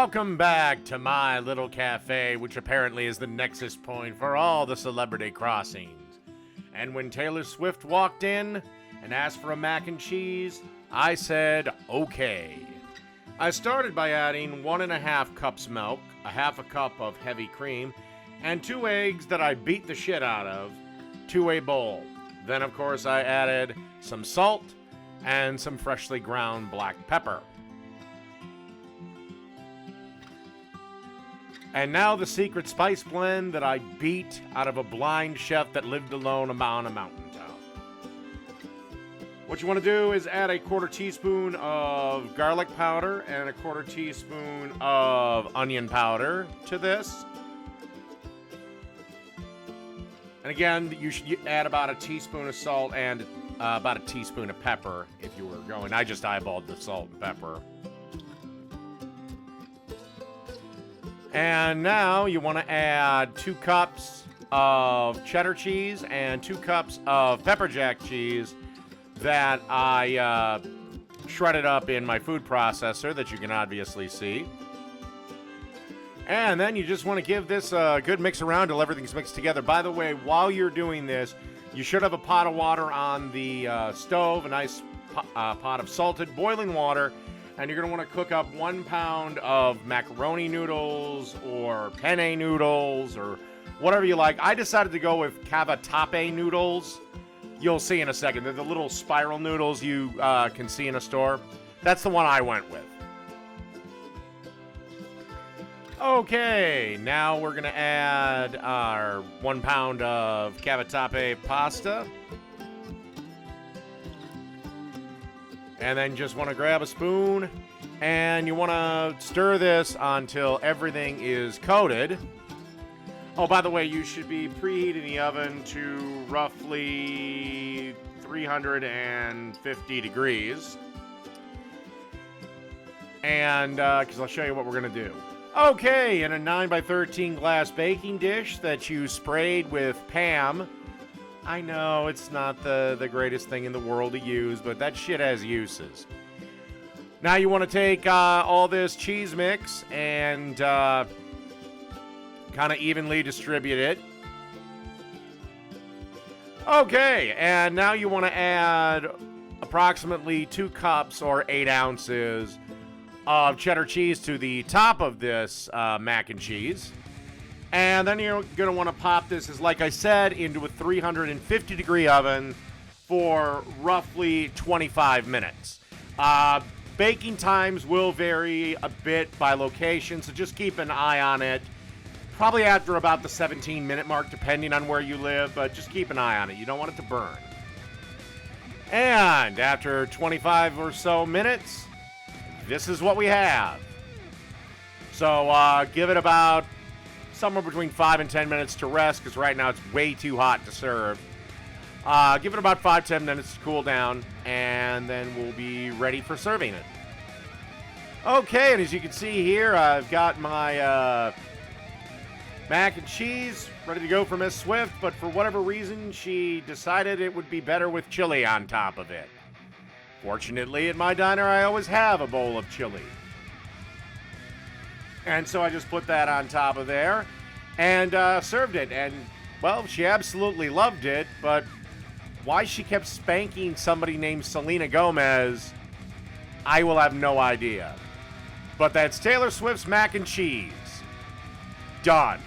Welcome back to my little cafe, which apparently is the nexus point for all the celebrity crossings. And when Taylor Swift walked in and asked for a mac and cheese, I said, okay. I started by adding 1.5 cups milk, a half a cup of heavy cream, and 2 eggs that I beat the shit out of to a bowl. Then, of course, I added some salt and some freshly ground black pepper. And now the secret spice blend that I beat out of a blind chef that lived alone on a mountaintop. What you want to do is add a 1/4 teaspoon of garlic powder and a 1/4 teaspoon of onion powder to this. And again, you should add about a teaspoon of salt and about a teaspoon of pepper if you were going. I just eyeballed the salt and pepper. And now you want to add 2 cups of cheddar cheese and 2 cups of pepper jack cheese that I shredded up in my food processor that you can obviously see. And then you just want to give this a good mix around till everything's mixed together. By the way, while you're doing this, you should have a pot of water on the stove, a nice pot of salted boiling water. And you're going to want to cook up 1 pound of macaroni noodles or penne noodles or whatever you like. I decided to go with cavatappi noodles. You'll see in a second. They're the little spiral noodles you can see in a store. That's the one I went with. Okay, now we're going to add our 1 pound of cavatappi pasta. And then just want to grab a spoon and you want to stir this until everything is coated. Oh, by the way, you should be preheating the oven to roughly 350 degrees. And because I'll show you what we're going to do. Okay, in a 9x13 glass baking dish that you sprayed with Pam. I know it's not the greatest thing in the world to use, but that shit has uses. Now you want to take all this cheese mix and kind of evenly distribute it. Okay, and now you want to add approximately 2 cups or 8 ounces of cheddar cheese to the top of this mac and cheese. And then you're going to want to pop this, as like I said, into a 350 degree oven for roughly 25 minutes. Baking times will vary a bit by location, so just keep an eye on it. Probably after about the 17-minute mark, depending on where you live, but just keep an eye on it. You don't want it to burn. And after 25 or so minutes, this is what we have. So give it about somewhere between 5 and 10 minutes to rest, because right now it's way too hot to serve. Give it about 5-10 minutes to cool down, and then we'll be ready for serving it. Okay, and as you can see here, I've got my mac and cheese ready to go for Miss Swift, but for whatever reason, she decided it would be better with chili on top of it. Fortunately, at my diner, I always have a bowl of chili. And so I just put that on top of there and served it. And, well, she absolutely loved it, but why she kept spanking somebody named Selena Gomez, I will have no idea. But that's Taylor Swift's mac and cheese. Done.